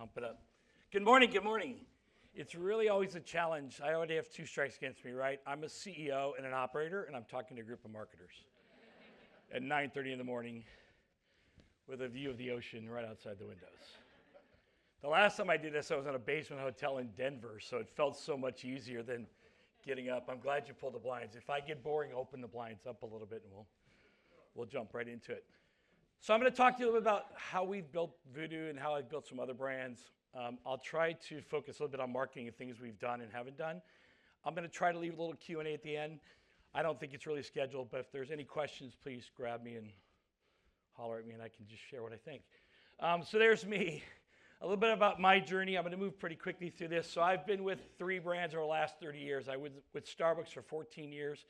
Pump it up. Good morning, good morning. It's really always a challenge. I already have two strikes against me, right? I'm a CEO and an operator, and I'm talking to a group of marketers at 9:30 in the morning with a view of the ocean right outside the windows. The last time I did this, I was in a basement hotel in Denver, so it felt so much easier than getting up. I'm glad you pulled the blinds. If I get boring, open the blinds up a little bit, and we'll jump right into it. So I'm going to talk to you a little bit about how we've built Voodoo and how I've built some other brands. I'll try to focus a little bit on marketing and things we've done and haven't done. I'm going to try to leave a little Q&A at the end. I don't think it's really scheduled, but if there's any questions, please grab me and holler at me, and I can just share what I think. So there's me. A little bit about my journey. I'm going to move pretty quickly through this. So I've been with 3 brands over the last 30 years. I was with Starbucks for 14 years.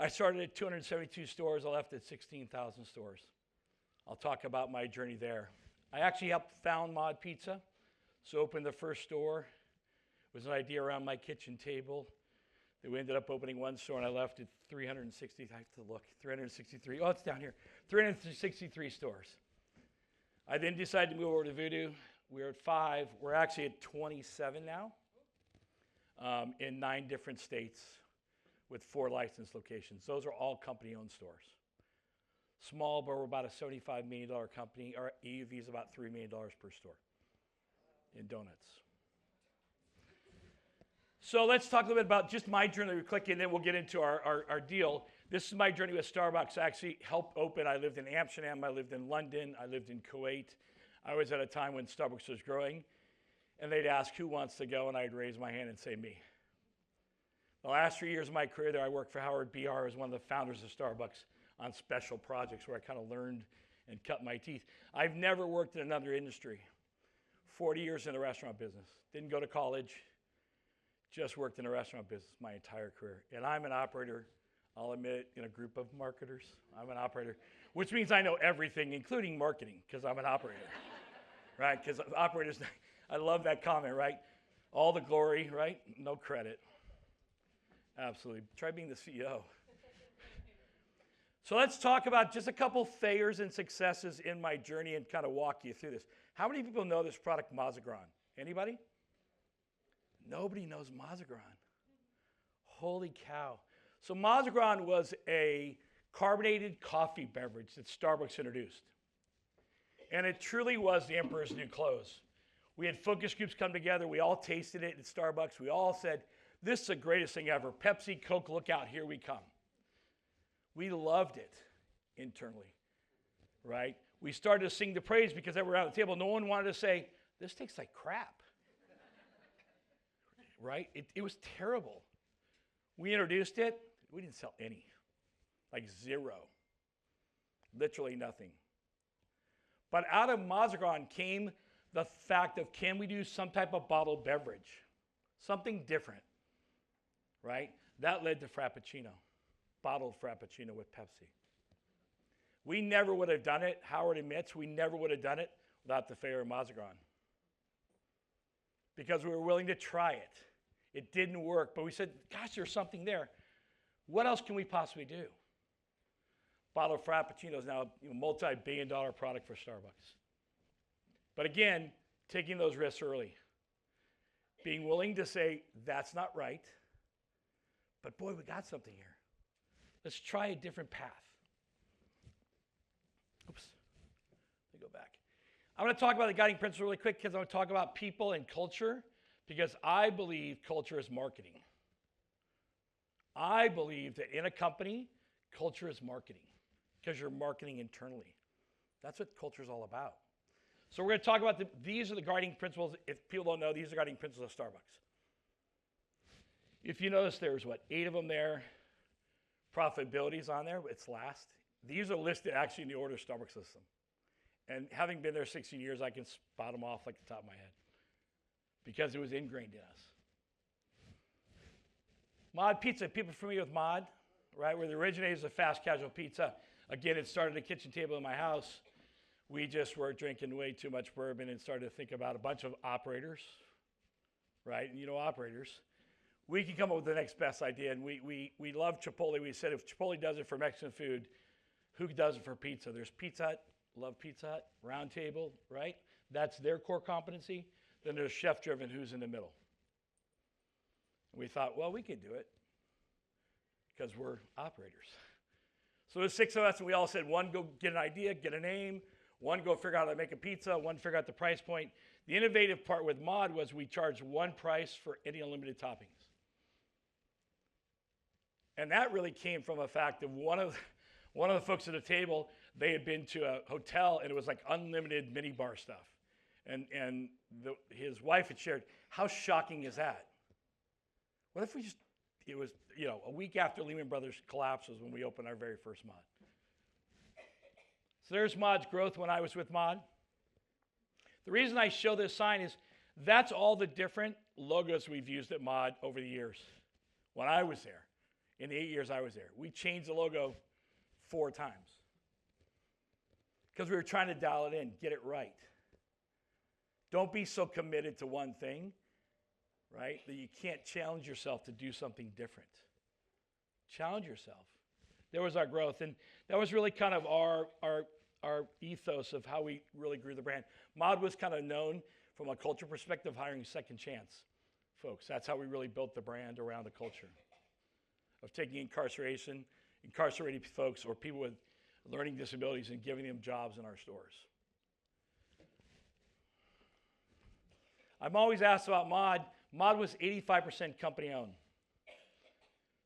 I started at 272 stores. I left at 16,000 stores. I'll talk about my journey there. I actually helped found Mod Pizza. So opened the first store. It was an idea around my kitchen table. Then we ended up opening one store, and I left at 360. I have to look. 363. Oh, it's down here. 363 stores. I then decided to move over to Voodoo. We were at 5. We're actually at 27 now in 9 different states with 4 licensed locations. Those are all company-owned stores. Small, but we're about a $75 million company. Our AUV is about $3 million per store in donuts. So let's talk a little bit about just my journey real quick, and then we'll get into our deal. This is my journey with Starbucks. I actually helped open. I lived in Amsterdam. I lived in London. I lived in Kuwait. I was at a time when Starbucks was growing, and they'd ask who wants to go, and I'd raise my hand and say me. The last 3 years of my career there, I worked for Howard BR as one of the founders of Starbucks on special projects where I kind of learned and cut my teeth. I've never worked in another industry. 40 years in the restaurant business. Didn't go to college. Just worked in the restaurant business my entire career. And I'm an operator, I'll admit it, in a group of marketers. I'm an operator, which means I know everything, including marketing, because I'm an operator, right? Because operators, I love that comment, right? All the glory, right? No credit. Absolutely. Try being the CEO. So let's talk about just a couple failures and successes in my journey and kind of walk you through this. How many people know this product, Mazagran? Anybody? Nobody knows Mazagran. Holy cow. So Mazagran was a carbonated coffee beverage that Starbucks introduced. And it truly was the emperor's new clothes. We had focus groups come together. We all tasted it at Starbucks. We all said, this is the greatest thing ever. Pepsi, Coke, look out, here we come. We loved it internally, right? We started to sing the praise because they were around the table. No one wanted to say, this tastes like crap, right? It was terrible. We introduced it. We didn't sell any, like 0, literally nothing. But out of Mazagran came the fact of, can we do some type of bottled beverage, something different, right? That led to Frappuccino. Bottled Frappuccino with Pepsi. We never would have done it. Howard admits we never would have done it without the failure of Mazagran. Because we were willing to try it. It didn't work, but we said, gosh, there's something there. What else can we possibly do? Bottled Frappuccino is now a multi-billion-dollar product for Starbucks. But again, taking those risks early. Being willing to say, that's not right, but boy, we got something here. Let's try a different path. Oops. Let me go back. I'm going to talk about the guiding principle really quick because I'm going to talk about people and culture because I believe culture is marketing. I believe that in a company, culture is marketing because you're marketing internally. That's what culture is all about. So we're going to talk about these are the guiding principles. If people don't know, these are the guiding principles of Starbucks. If you notice, there's 8 of them there. Profitability is on there, it's last. These are listed actually in the order Starbucks system. And having been there 16 years, I can spot them off like the top of my head because it was ingrained in us. Mod Pizza, people familiar with Mod, right? Where the originators of fast casual pizza. Again, it started at a kitchen table in my house. We just were drinking way too much bourbon and started to think about a bunch of operators, right? And you know operators. We can come up with the next best idea, and we love Chipotle. We said if Chipotle does it for Mexican food, who does it for pizza? There's Pizza Hut, love Pizza Hut, Round Table, right? That's their core competency. Then there's chef-driven, who's in the middle. And we thought, well, we could do it because we're operators. So there's 6 of us, and we all said, one, go get an idea, get a name. One, go figure out how to make a pizza. One, figure out the price point. The innovative part with Mod was we charged one price for any unlimited toppings. And that really came from a fact of one of the folks at the table, they had been to a hotel, and it was like unlimited mini bar stuff. And his wife had shared, how shocking is that? What if we just, it was, a week after Lehman Brothers collapse was when we opened our very first Mod. So there's Mod's growth when I was with Mod. The reason I show this sign is that's all the different logos we've used at Mod over the years. When I was there, in the 8 years I was there, we changed the logo 4 times. Because we were trying to dial it in, get it right. Don't be so committed to one thing, right, that you can't challenge yourself to do something different. Challenge yourself. There was our growth, and that was really kind of our ethos of how we really grew the brand. Mod was kind of known from a culture perspective, hiring second chance folks. That's how we really built the brand around the culture of taking incarcerated folks or people with learning disabilities and giving them jobs in our stores. I'm always asked about Mod. Mod was 85% company owned.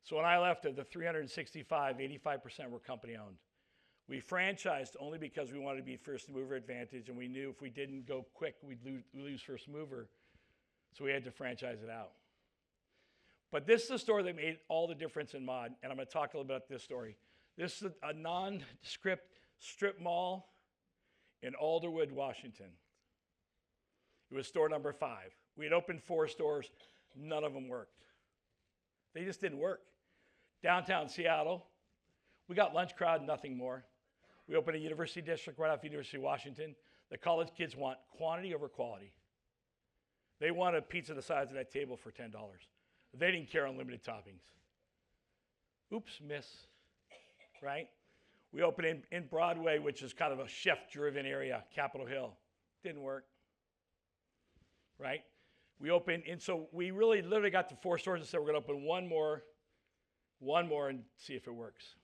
So when I left of the 365, 85% were company owned. We franchised only because we wanted to be first mover advantage, and we knew if we didn't go quick, we'd lose first mover. So we had to franchise it out. But this is the store that made all the difference in Mod, and I'm going to talk a little bit about this story. This is a nondescript strip mall in Alderwood, Washington. It was store number 5. We had opened 4 stores. None of them worked. They just didn't work. Downtown Seattle, we got lunch crowd, nothing more. We opened a university district right off University of Washington. The college kids want quantity over quality. They want a pizza the size of that table for $10. They didn't care unlimited toppings. Oops, miss, right? We opened in Broadway, which is kind of a chef-driven area, Capitol Hill. Didn't work, right? We opened, and so we really literally got to 4 stores and said we're going to open one more and see if it works.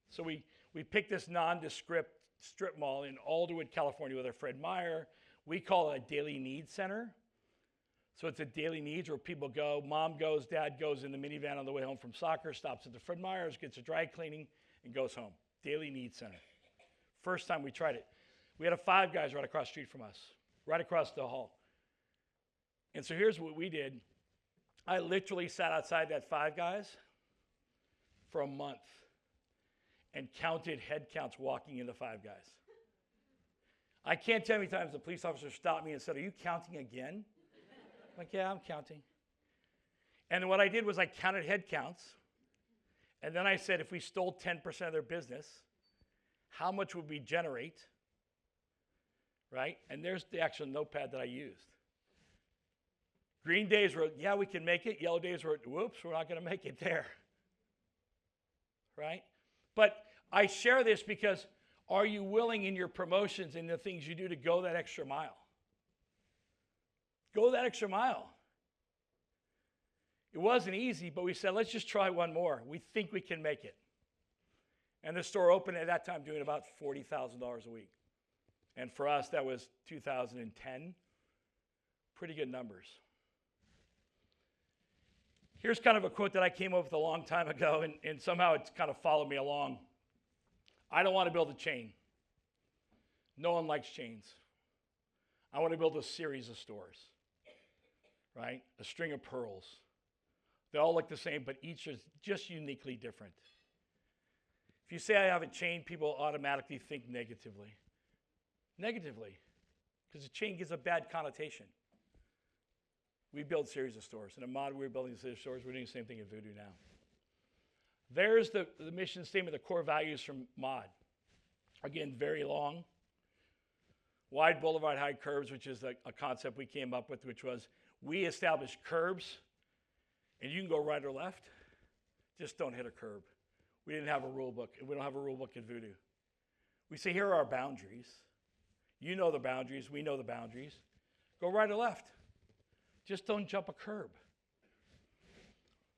So we picked this nondescript strip mall in Alderwood, California with our Fred Meyer. We call it a daily needs center. So it's a daily needs where people go, mom goes, dad goes in the minivan on the way home from soccer, stops at the Fred Meyer's, gets a dry cleaning, and goes home. Daily needs center. First time we tried it. We had a Five Guys right across the street from us, right across the hall. And so here's what we did. I literally sat outside that Five Guys for a month and counted head counts walking into Five Guys. I can't tell you how many times the police officer stopped me and said, "Are you counting again?" I'm like, "Yeah, I'm counting." And what I did was I counted head counts, and then I said, if we stole 10% of their business, how much would we generate, right? And there's the actual notepad that I used. Green days were, yeah, we can make it. Yellow days were, whoops, we're not going to make it there, right? But I share this because are you willing in your promotions and the things you do to go that extra mile? Go that extra mile. It wasn't easy, but we said, let's just try one more. We think we can make it. And the store opened at that time doing about $40,000 a week. And for us, that was 2010. Pretty good numbers. Here's kind of a quote that I came up with a long time ago, and somehow it's kind of followed me along. I don't want to build a chain. No one likes chains. I want to build a series of stores, right? A string of pearls. They all look the same, but each is just uniquely different. If you say I have a chain, people automatically think negatively. Negatively, because a chain gives a bad connotation. We build series of stores. In a Mod, we're building a series of stores. We're doing the same thing at Voodoo now. There's the mission statement, the core values from Mod. Again, very long. Wide boulevard, high curbs, which is a concept we came up with, which was we establish curbs, and you can go right or left. Just don't hit a curb. We didn't have a rule book, and we don't have a rule book at Voodoo. We say, here are our boundaries. You know the boundaries. We know the boundaries. Go right or left. Just don't jump a curb.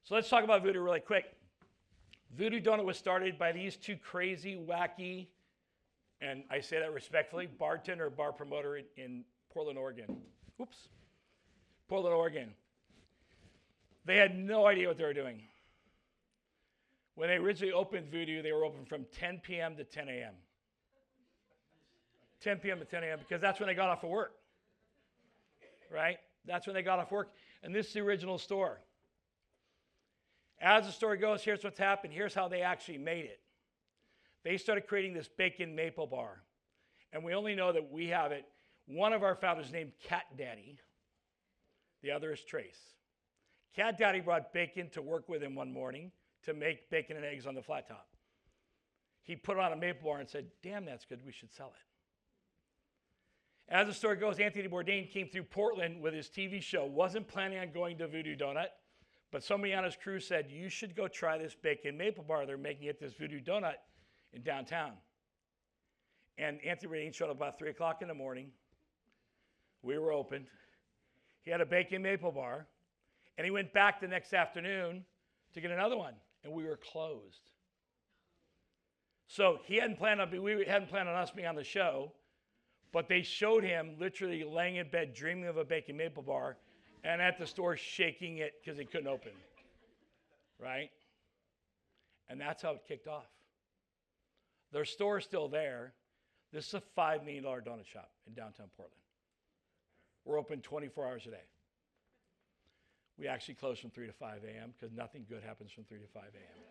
So let's talk about Voodoo really quick. Voodoo Doughnut was started by these two crazy, wacky, and I say that respectfully, bartender, bar promoter in Portland, Oregon. Oops. Portland, Oregon. They had no idea what they were doing. When they originally opened Voodoo, they were open from 10 p.m. to 10 a.m. 10 p.m. to 10 a.m. because that's when they got off of work, right? That's when they got off work. And this is the original store. As the story goes, here's what's happened. Here's how they actually made it. They started creating this bacon maple bar. And we only know that we have it. One of our founders named Cat Daddy. The other is Trace. Cat Daddy brought bacon to work with him one morning to make bacon and eggs on the flat top. He put it on a maple bar and said, damn, that's good. We should sell it. As the story goes, Anthony Bourdain came through Portland with his TV show. Wasn't planning on going to Voodoo Doughnut, but somebody on his crew said, you should go try this bacon maple bar. They're making it this Voodoo Doughnut in downtown. And Anthony Bourdain showed up about 3 o'clock in the morning. We were open. He had a bacon maple bar, and he went back the next afternoon to get another one, and we were closed. So we hadn't planned on us being on the show, but they showed him literally laying in bed dreaming of a bacon maple bar and at the store shaking it because he couldn't open, right? And that's how it kicked off. Their store is still there. This is a $5 million donut shop in downtown Portland. We're open 24 hours a day. We actually close from 3 to 5 a.m. because nothing good happens from 3 to 5 a.m.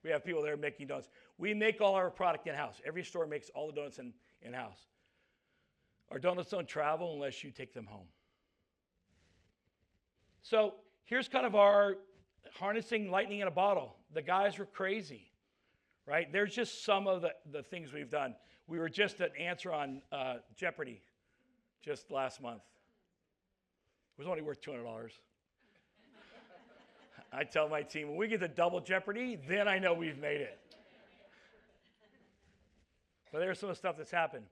We have people there making donuts. We make all our product in-house. Every store makes all the donuts in-house. Our donuts don't travel unless you take them home. So here's kind of our harnessing lightning in a bottle. The guys were crazy, right? There's just some of the things we've done. We were just an answer on Jeopardy just last month. It was only worth $200. I tell my team, when we get to double Jeopardy, then I know we've made it. But there's some of the stuff that's happened.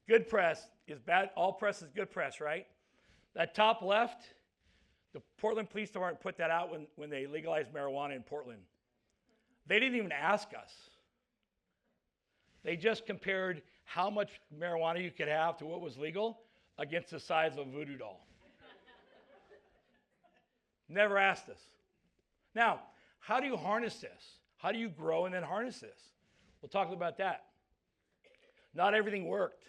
Good press is bad. All press is good press, right? That top left, the Portland Police Department put that out when they legalized marijuana in Portland. They didn't even ask us. They just compared how much marijuana you could have to what was legal against the size of a voodoo doll. Never asked us. Now, how do you harness this? How do you grow and then harness this? We'll talk about that. Not everything worked.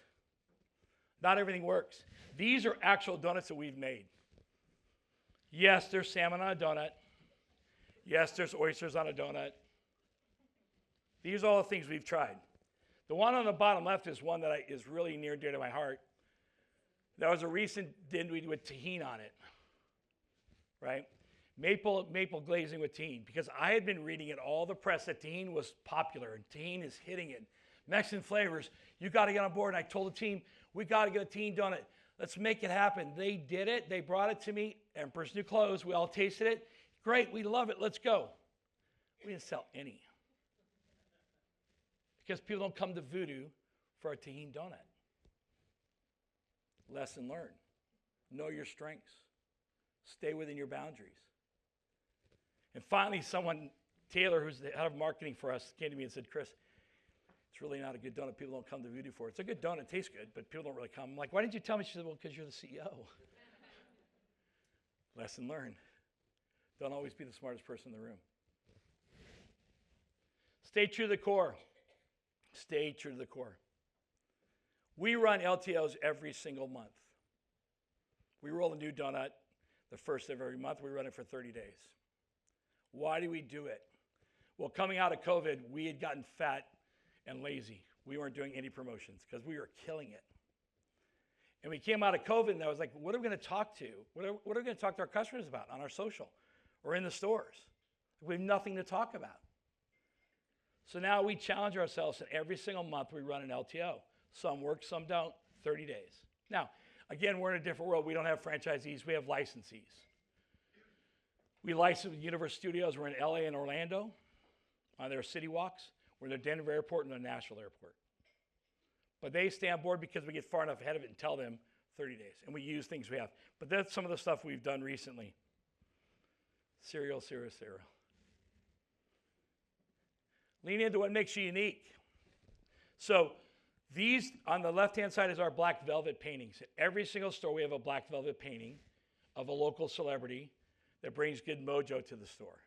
Not everything works. These are actual donuts that we've made. Yes, there's salmon on a donut. Yes, there's oysters on a donut. These are all the things we've tried. The one on the bottom left is one that is really near and dear to my heart. That was a recent dinner with tahini on it, right? Maple glazing with tahini, because I had been reading in all the press that tahini was popular, and tahini is hitting it. Mexican flavors, you got to get on board. And I told the team, we got to get a tahini donut. Let's make it happen. They did it. They brought it to me. Emperor's New Clothes. We all tasted it. Great. We love it. Let's go. We didn't sell any. Because people don't come to Voodoo for a tahini donut. Lesson learned. Know your strengths. Stay within your boundaries. And finally, Taylor, who's the head of marketing for us, came to me and said, Chris, it's really not a good donut. People don't come to Voodoo for it. It's a good donut. It tastes good, but people don't really come. I'm like, why didn't you tell me? She said, well, because you're the CEO. Lesson learned. Don't always be the smartest person in the room. Stay true to the core. Stay true to the core. We run LTOs every single month. We roll a new donut the first of every month. We run it for 30 days. Why do we do it? Well, coming out of COVID, we had gotten fat and lazy. We weren't doing any promotions because we were killing it. And we came out of COVID, and I was like, what are we going to talk to? What are we going to talk to our customers about on our social or in the stores? We have nothing to talk about. So now we challenge ourselves, and every single month we run an LTO. Some work, some don't, 30 days. Now, again, we're in a different world. We don't have franchisees. We have licensees. We license with Universal Studios. We're in LA and Orlando on their city walks. We're in the Denver airport and the Nashville airport. But they stay on board because we get far enough ahead of it and tell them 30 days. And we use things we have. But that's some of the stuff we've done recently. Cereal. Lean into what makes you unique. So these, on the left-hand side, is our black velvet paintings. At every single store, we have a black velvet painting of a local celebrity that brings good mojo to the store.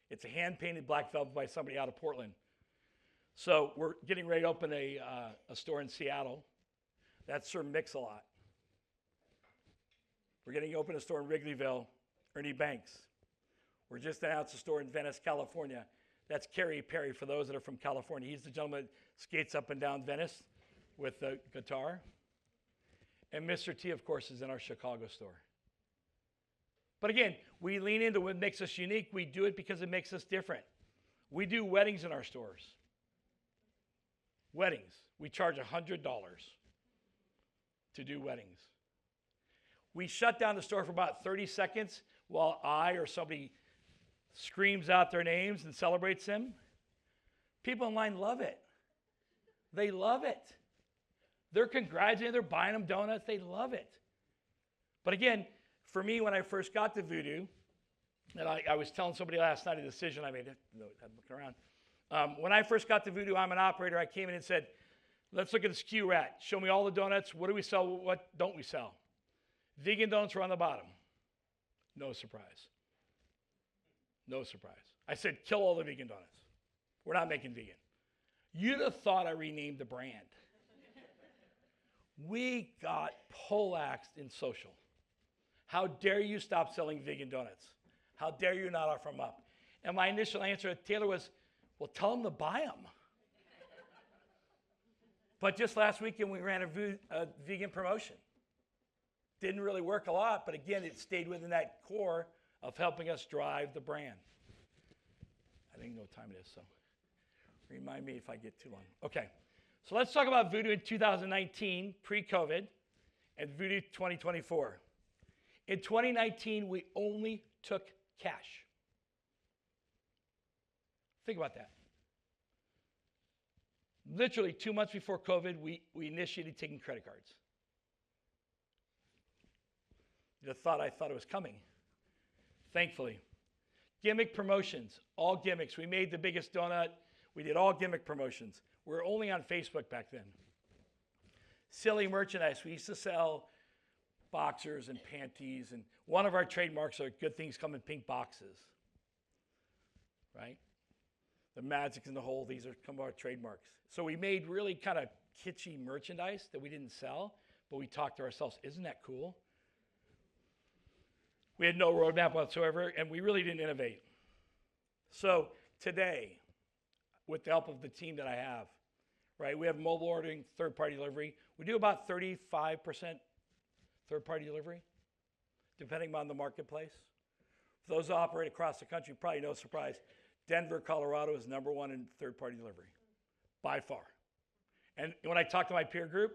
It's a hand-painted black velvet by somebody out of Portland. So we're getting ready to open a store in Seattle. That's Sir Mix-a-Lot. We're getting to open a store in Wrigleyville, Ernie Banks. We're just announced a store in Venice, California. That's Kerry Perry for those that are from California. He's the gentleman that skates up and down Venice with the guitar. And Mr. T, of course, is in our Chicago store. But again, we lean into what makes us unique. We do it because it makes us different. We do weddings in our stores. Weddings. We charge $100 to do weddings. We shut down the store for about 30 seconds while I or somebody screams out their names and celebrates them. People in line love it. They love it. They're congratulating, they're buying them donuts, they love it. But again, for me, when I first got to Voodoo, and I was telling somebody last night a decision I made, I'm looking around. When I first got to Voodoo, I'm an operator, I came in and said, let's look at the SKU rat. Show me all the donuts, what do we sell, what don't we sell? Vegan donuts were on the bottom. No surprise. No surprise. I said, kill all the vegan donuts. We're not making vegan. You'd have thought I renamed the brand. We got poleaxed in social. How dare you stop selling vegan donuts? How dare you not offer them up? And my initial answer to Taylor was, well, tell them to buy them. But just last weekend, we ran a vegan promotion. Didn't really work a lot, but again, it stayed within that core of helping us drive the brand. I think no time it is, so remind me if I get too long. Okay, so let's talk about Voodoo in 2019, pre-COVID, and Voodoo 2024. In 2019, we only took cash. Think about that. Literally 2 months before COVID, we initiated taking credit cards. I thought it was coming. Thankfully. Gimmick promotions, all gimmicks. We made the biggest donut. We did all gimmick promotions. We were only on Facebook back then. Silly merchandise. We used to sell boxers and panties, and one of our trademarks are good things come in pink boxes, right? The magic's in the hole, these are some of our trademarks. So we made really kind of kitschy merchandise that we didn't sell, but we talked to ourselves, isn't that cool? We had no roadmap whatsoever, and we really didn't innovate. So today, with the help of the team that I have, right, we have mobile ordering, third-party delivery. We do about 35% third-party delivery, depending on the marketplace. For those who operate across the country, probably no surprise, Denver, Colorado is number one in third-party delivery, by far. And when I talk to my peer group,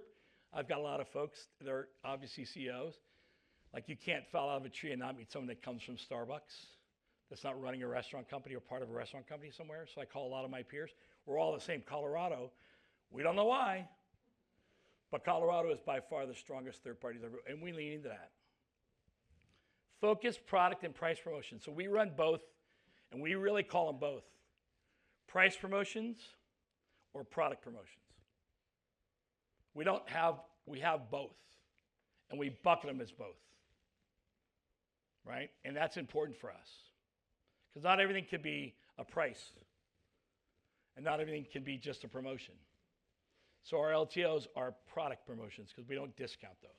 I've got a lot of folks that are obviously CEOs. Like, you can't fall out of a tree and not meet someone that comes from Starbucks that's not running a restaurant company or part of a restaurant company somewhere. So I call a lot of my peers. We're all the same. Colorado, we don't know why, but Colorado is by far the strongest third-party delivery, and we lean into that. Focused product and price promotion. So we run both, and we really call them both. Price promotions or product promotions. We have both, and we bucket them as both. Right? And that's important for us. Because not everything can be a price. And not everything can be just a promotion. So our LTOs are product promotions because we don't discount those.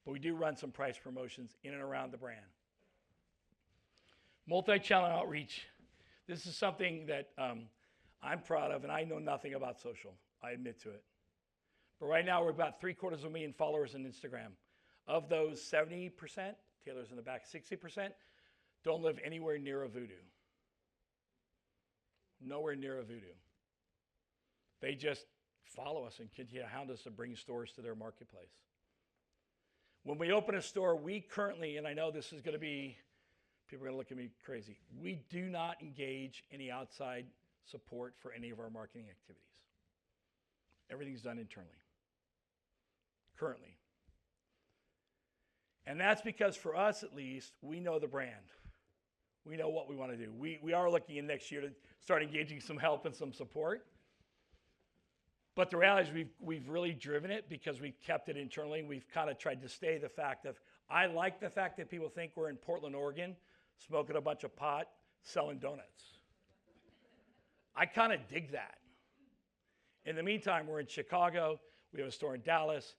But we do run some price promotions in and around the brand. Multi-channel outreach. This is something that I'm proud of, and I know nothing about social. I admit to it. But right now, we're about 750,000 followers on Instagram. Of those, 70%, Taylor's in the back, 60% don't live anywhere near a Voodoo. Nowhere near a Voodoo. They just follow us and continue to hound us to bring stores to their marketplace. When we open a store, we currently, and I know this is going to be, people are going to look at me crazy, we do not engage any outside support for any of our marketing activities. Everything's done internally, currently. And that's because for us, at least, we know the brand. We know what we want to do. We are looking in next year to start engaging some help and some support. But the reality is we've really driven it because we've kept it internally. And we've kind of tried to stay the fact of, I like the fact that people think we're in Portland, Oregon, smoking a bunch of pot, selling donuts. I kind of dig that. In the meantime, we're in Chicago. We have a store in Dallas,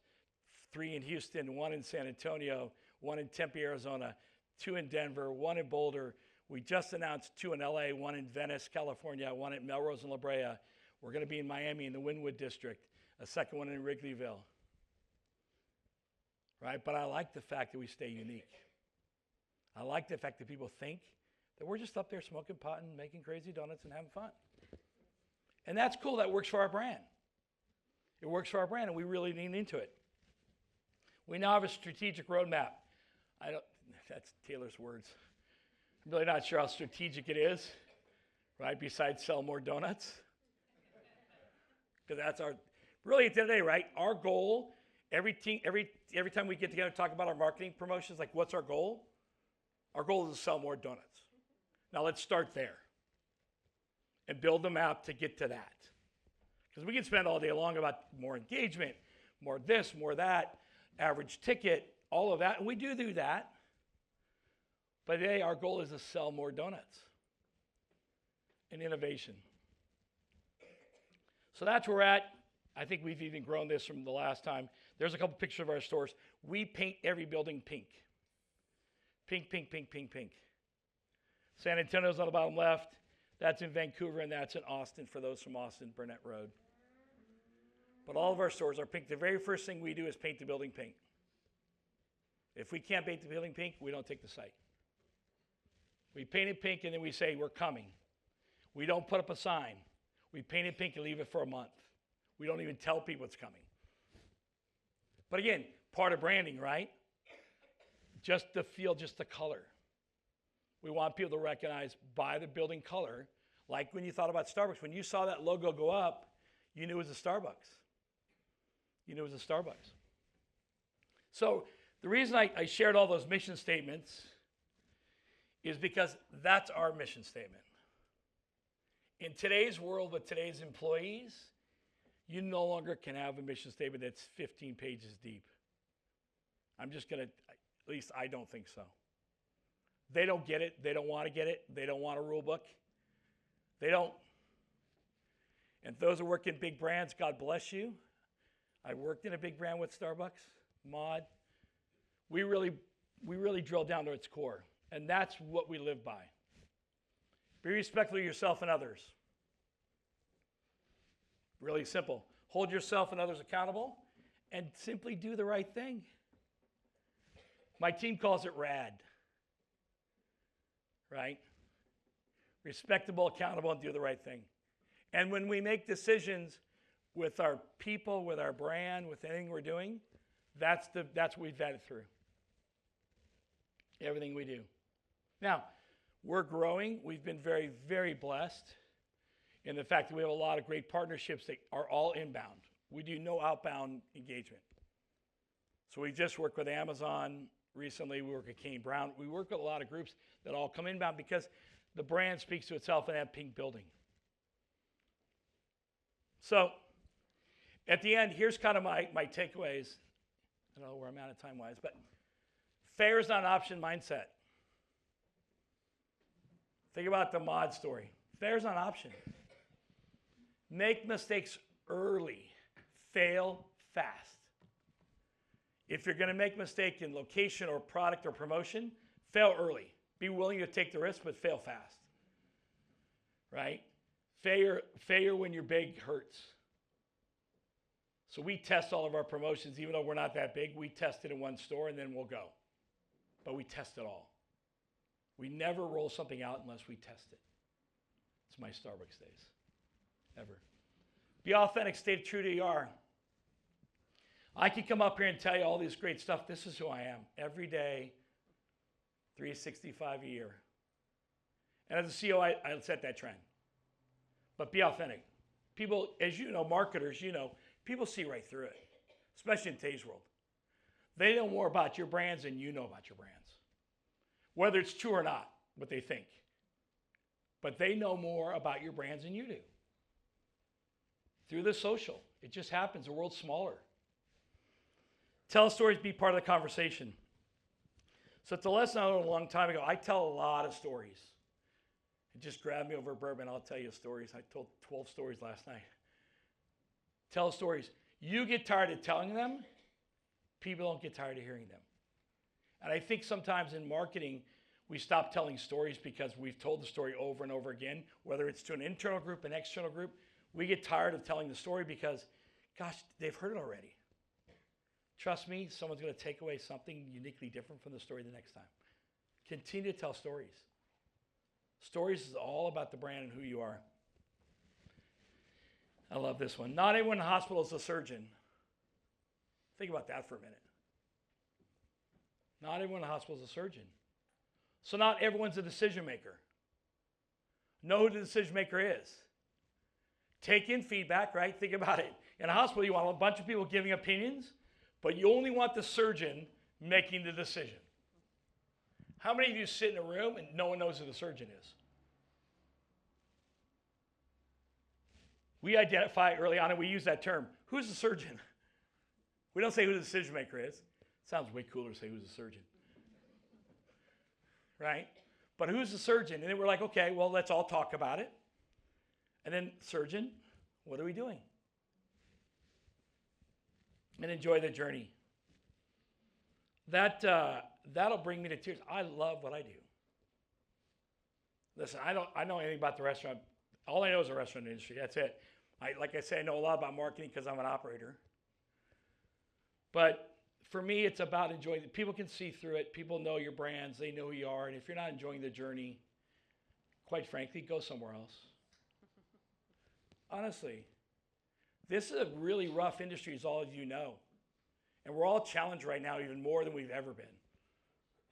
3 in Houston, 1 in San Antonio, 1 in Tempe, Arizona, 2 in Denver, 1 in Boulder. We just announced 2 in LA, 1 in Venice, California, 1 at Melrose and La Brea. We're going to be in Miami in the Wynwood District, a second one in Wrigleyville. Right? But I like the fact that we stay unique. I like the fact that people think that we're just up there smoking pot and making crazy donuts and having fun. And that's cool. That works for our brand. It works for our brand, and we really lean into it. We now have a strategic roadmap. That's Taylor's words. I'm really not sure how strategic it is, right? Besides sell more donuts. Because that's really at the end of the day, right? Our goal, every time we get together and talk about our marketing promotions, like what's our goal? Our goal is to sell more donuts. Now let's start there and build the map to get to that. Because we can spend all day long about more engagement, more this, more that, average ticket, all of that, and we do that. But today, our goal is to sell more donuts and innovation. So that's where we're at. I think we've even grown this from the last time. There's a couple pictures of our stores. We paint every building pink. Pink, pink, pink, pink, pink. San Antonio's on the bottom left. That's in Vancouver, and that's in Austin for those from Austin, Burnett Road. But all of our stores are pink. The very first thing we do is paint the building pink. If we can't paint the building pink, we don't take the site. We paint it pink, and then we say, we're coming. We don't put up a sign. We paint it pink and leave it for a month. We don't even tell people it's coming. But again, part of branding, right? Just the feel, just the color. We want people to recognize by the building color, like when you thought about Starbucks. When you saw that logo go up, you knew it was a Starbucks. You knew it was a Starbucks. So the reason I shared all those mission statements is because that's our mission statement. In today's world with today's employees, you no longer can have a mission statement that's 15 pages deep. I'm just going to, at least I don't think so. They don't get it. They don't want to get it. They don't want a rule book. They don't. And those who work in big brands, God bless you. I worked in a big brand with Starbucks, Mod. We really drill down to its core. And that's what we live by. Be respectful of yourself and others. Really simple. Hold yourself and others accountable and simply do the right thing. My team calls it RAD. Right? Respectable, accountable, and do the right thing. And when we make decisions with our people, with our brand, with anything we're doing, that's what we've vetted through. Everything we do. Now, we're growing. We've been very, very blessed in the fact that we have a lot of great partnerships that are all inbound. We do no outbound engagement. So we just worked with Amazon recently. We work with Kane Brown. We work with a lot of groups that all come inbound because the brand speaks to itself in that pink building. So at the end, here's kind of my takeaways. I don't know where I'm at time-wise, but fair is not an option mindset. Think about the Mod story. Fair is not an option. Make mistakes early. Fail fast. If you're going to make a mistake in location or product or promotion, fail early. Be willing to take the risk, but fail fast. Right? Failure when you're big hurts. So we test all of our promotions, even though we're not that big. We test it in one store, and then we'll go. But we test it all. We never roll something out unless we test it. It's my Starbucks days, ever. Be authentic, stay true to who you are. I could come up here and tell you all this great stuff. This is who I am. Every day, 365 a year. And as a CEO, I set that trend. But be authentic. People, as you know, marketers, you know, People see right through it, especially in today's world. They know more about your brands than you know about your brands, whether it's true or not, what they think. But they know more about your brands than you do. Through the social, it just happens. The world's smaller. Tell stories, be part of the conversation. So it's a lesson I learned a long time ago. I tell a lot of stories. Just grab me over a bourbon, I'll tell you stories. I told 12 stories last night. Tell stories. You get tired of telling them, people don't get tired of hearing them. And I think sometimes in marketing, we stop telling stories because we've told the story over and over again, whether it's to an internal group, an external group. We get tired of telling the story because, gosh, they've heard it already. Trust me, someone's going to take away something uniquely different from the story the next time. Continue to tell stories. Stories is all about the brand and who you are. I love this one. Not everyone in the hospital is a surgeon. Think about that for a minute. Not everyone in the hospital is a surgeon. So not everyone's a decision maker. Know who the decision maker is. Take in feedback, right? Think about it. In a hospital, you want a bunch of people giving opinions, but you only want the surgeon making the decision. How many of you sit in a room and no one knows who the surgeon is? We identify early on and we use that term. Who's the surgeon? We don't say who the decision maker is. Sounds way cooler to say who's the surgeon. Right? But who's the surgeon? And then we're like, okay, well, let's all talk about it. And then, surgeon, what are we doing? And enjoy the journey. That'll bring me to tears. I love what I do. Listen, I don't know anything about the restaurant. All I know is the restaurant industry. That's it. Like I say, I know a lot about marketing because I'm an operator. But for me, it's about enjoying it. People can see through it. People know your brands. They know who you are. And if you're not enjoying the journey, quite frankly, go somewhere else. Honestly, this is a really rough industry, as all of you know. And we're all challenged right now even more than we've ever been.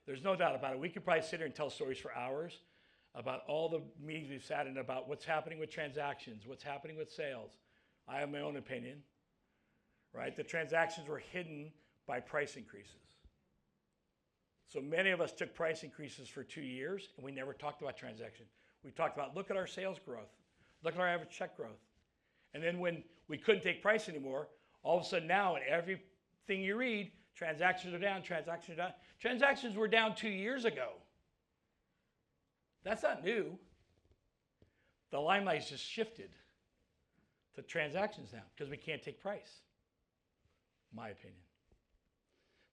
There's no doubt about it. We could probably sit here and tell stories for hours about all the meetings we've sat in about what's happening with transactions, what's happening with sales. I have my own opinion, right? The transactions were hidden by price increases. So many of us took price increases for 2 years and we never talked about transactions. We talked about, look at our sales growth, look at our average check growth. And then when we couldn't take price anymore, all of a sudden now in everything you read, transactions are down, transactions are down. Transactions were down 2 years ago. That's not new. The limelight's just shifted to transactions now because we can't take price, my opinion.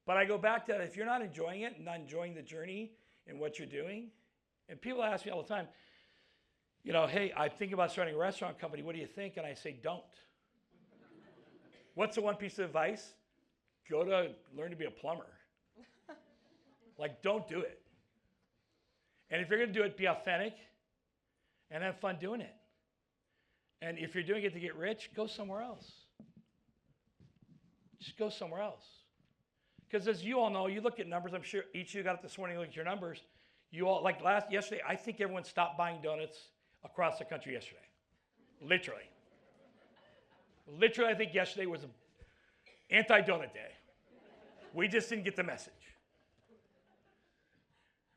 But I go back to that. If you're not enjoying it and not enjoying the journey and what you're doing, and people ask me all the time, you know, hey, I think about starting a restaurant company. What do you think? And I say, don't. What's the one piece of advice? Go to learn to be a plumber. Like, don't do it. And if you're going to do it, be authentic and have fun doing it. And if you're doing it to get rich, go somewhere else. Just go somewhere else. Because as you all know, you look at numbers. I'm sure each of you got up this morning and looked at your numbers. You all, like yesterday, I think everyone stopped buying donuts across the country yesterday. Literally. Literally, I think yesterday was an anti-donut day. We just didn't get the message.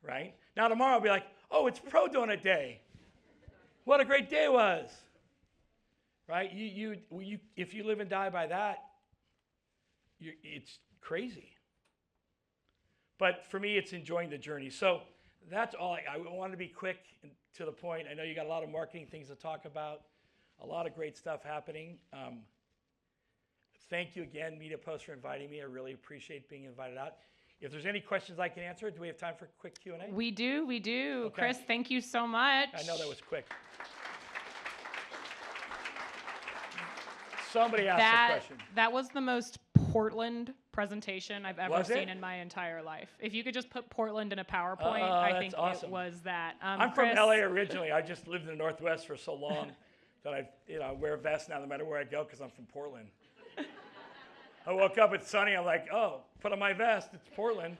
Right? Now tomorrow I'll be like, oh, it's pro-donut day. What a great day it was. Right? If you live and die by that, it's crazy. But for me, it's enjoying the journey. So that's all. I want to be quick and to the point. I know you got a lot of marketing things to talk about, a lot of great stuff happening. Thank you again, Media Post, for inviting me. I really appreciate being invited out. If there's any questions I can answer, do we have time for a quick Q&A? We do. Okay. Chris, thank you so much. I know that was quick. Somebody asked a question. That was the most Portland presentation I've ever seen in my entire life. If you could just put Portland in a PowerPoint, I think awesome. It was that. I'm Chris, from LA originally. I just lived in the Northwest for so long that I wear a vest now no matter where I go because I'm from Portland. I woke up, it's sunny. I'm like, oh, put on my vest. It's Portland.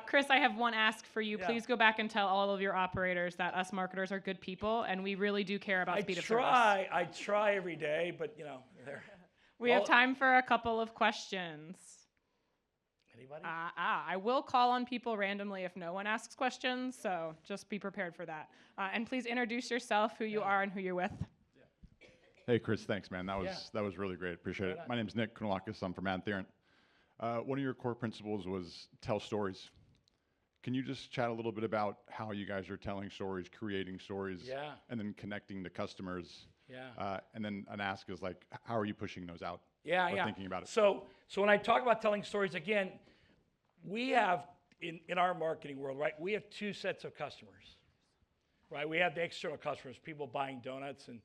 Chris, I have one ask for you. Yeah. Please go back and tell all of your operators that us marketers are good people, and we really do care about speed of service. I try every day, but, you know, We have time for a couple of questions. Anybody? I will call on people randomly if no one asks questions, so just be prepared for that. And please introduce yourself, who you are and who you're with. Hey, Chris, thanks, man. That was really great. Appreciate it. My name's Nick Kunalakis. I'm from Antherent. One of your core principles was tell stories. Can you just chat a little bit about how you guys are telling stories, creating stories, and then connecting to customers? And then an ask is like, how are you pushing those out? Thinking about it. So when I talk about telling stories, again, we have in our marketing world, right? We have two sets of customers, right? We have the external customers, people buying donuts and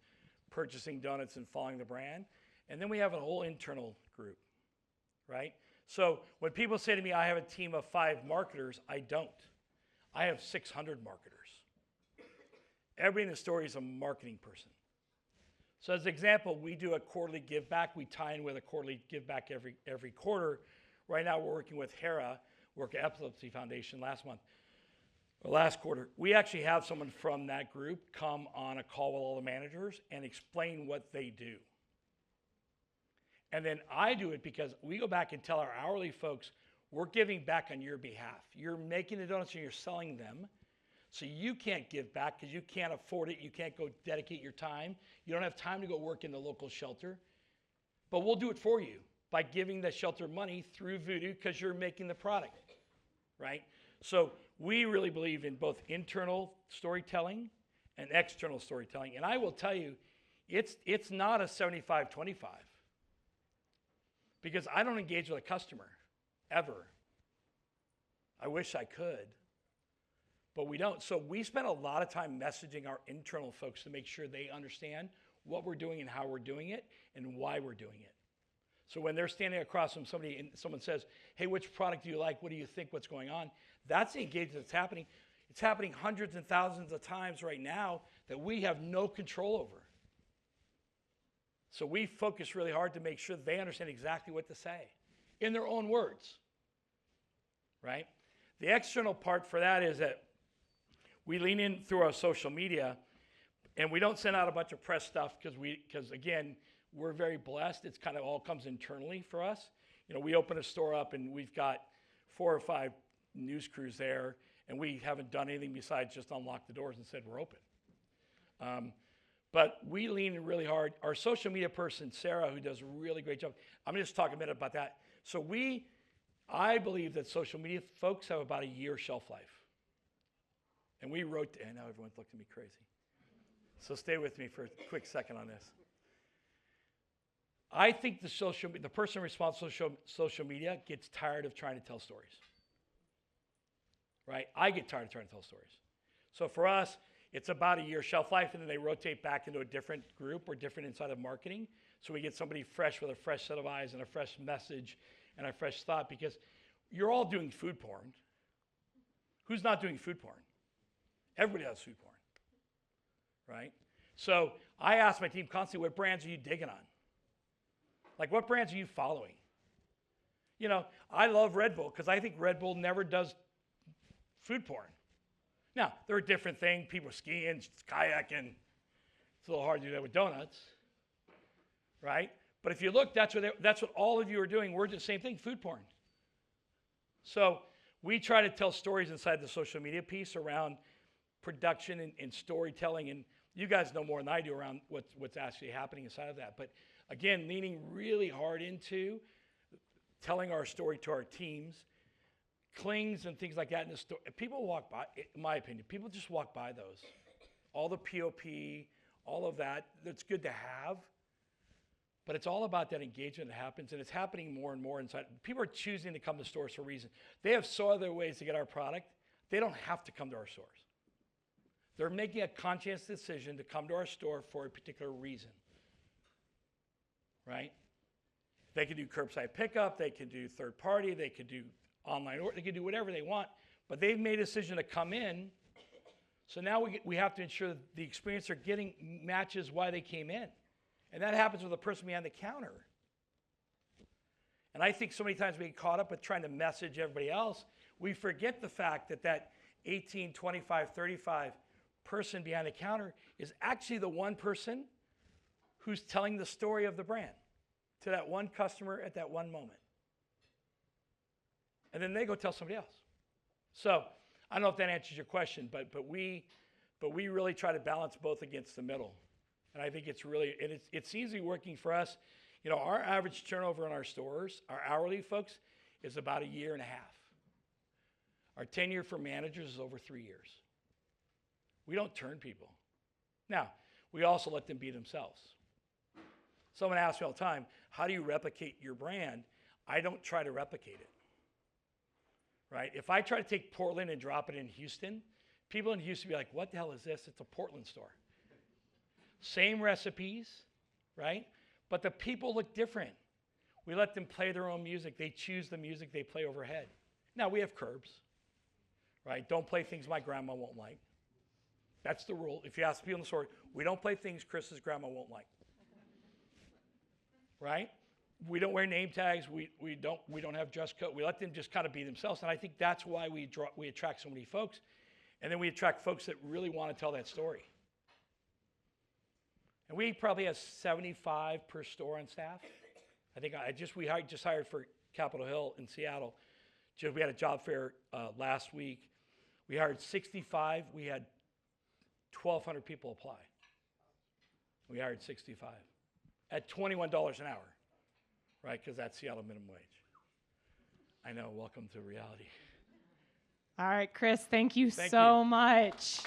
purchasing donuts and following the brand, and then we have a whole internal group, right? So when people say to me, I have a team of 5 marketers, I don't. I have 600 marketers. Everybody in the story is a marketing person. So as an example, we do a quarterly give back. We tie in with a quarterly give back every quarter. Right now we're working with HERA, Work Epilepsy Foundation last quarter. We actually have someone from that group come on a call with all the managers and explain what they do. And then I do it because we go back and tell our hourly folks, we're giving back on your behalf. You're making the donuts and you're selling them. So you can't give back because you can't afford it. You can't go dedicate your time. You don't have time to go work in the local shelter. But we'll do it for you by giving the shelter money through Voodoo because you're making the product, right? So we really believe in both internal storytelling and external storytelling. And I will tell you, it's not a 75-25 because I don't engage with a customer ever. I wish I could. But we don't. So we spend a lot of time messaging our internal folks to make sure they understand what we're doing and how we're doing it and why we're doing it. So when they're standing across from somebody and someone says, hey, which product do you like? What do you think? What's going on? That's the engagement that's happening. It's happening hundreds and thousands of times right now that we have no control over. So we focus really hard to make sure that they understand exactly what to say in their own words, right? The external part for that is that we lean in through our social media, and we don't send out a bunch of press stuff because again, we're very blessed. It's kind of all comes internally for us. You know, we open a store up and we've got 4 or 5 news crews there, and we haven't done anything besides just unlock the doors and said we're open. But we lean in really hard. Our social media person, Sarah, who does a really great job. I'm going to just talk a minute about that. So I believe that social media folks have about a year shelf life. And we wrote, and now everyone's looked at me crazy. So stay with me for a quick second on this. I think the person responsible for social media gets tired of trying to tell stories. Right? I get tired of trying to tell stories. So for us, it's about a year shelf life, and then they rotate back into a different group or different inside of marketing. So we get somebody fresh with a fresh set of eyes and a fresh message and a fresh thought, because you're all doing food porn. Who's not doing food porn? Everybody does food porn, right? So I ask my team constantly, what brands are you digging on? Like, what brands are you following? You know, I love Red Bull because I think Red Bull never does food porn. Now, they're a different thing. People skiing, kayaking. It's a little hard to do that with donuts, right? But if you look, that's what all of you are doing. We're doing the same thing, food porn. So we try to tell stories inside the social media piece around production and storytelling, and you guys know more than I do around what's actually happening inside of that. But again, leaning really hard into telling our story to our teams, clings and things like that in the store. People walk by, in my opinion, people just walk by those. All the POP, all of that, that's good to have. But it's all about that engagement that happens, and it's happening more and more inside. People are choosing to come to stores for a reason. They have so other ways to get our product. They don't have to come to our stores. They're making a conscious decision to come to our store for a particular reason, right? They can do curbside pickup, they can do third party, they can do online order, they can do whatever they want, but they've made a decision to come in. So now we have to ensure that the experience they're getting matches why they came in. And that happens with the person behind the counter. And I think so many times we get caught up with trying to message everybody else, we forget the fact that 18, 25, 35 person behind the counter is actually the one person who's telling the story of the brand. to that one customer at that one moment. And then they go tell somebody else. So I don't know if that answers your question, but we really try to balance both against the middle. And I think it's easy working for us. You know, our average turnover in our stores, our hourly folks, is about 1.5 years. Our tenure for managers is over 3 years. We don't turn people. Now, we also let them be themselves. Someone asks me all the time, how do you replicate your brand? I don't try to replicate it, right? If I try to take Portland and drop it in Houston, people in Houston be like, what the hell is this? It's a Portland store. Same recipes, right? But the people look different. We let them play their own music. They choose the music they play overhead. Now, we have curbs, right? Don't play things my grandma won't like. That's the rule. If you ask people in the store, we don't play things Chris's grandma won't like. Right? We don't wear name tags. We don't have dress code. We let them just kind of be themselves. And I think that's why we attract so many folks. And then we attract folks that really want to tell that story. And we probably have 75 per store on staff. I think we just hired for Capitol Hill in Seattle. We had a job fair last week. We hired 65. We had 1,200 people apply. We hired 65 at $21 an hour, right? Because that's Seattle minimum wage. I know. Welcome to reality. All right, Chris, thank you so much.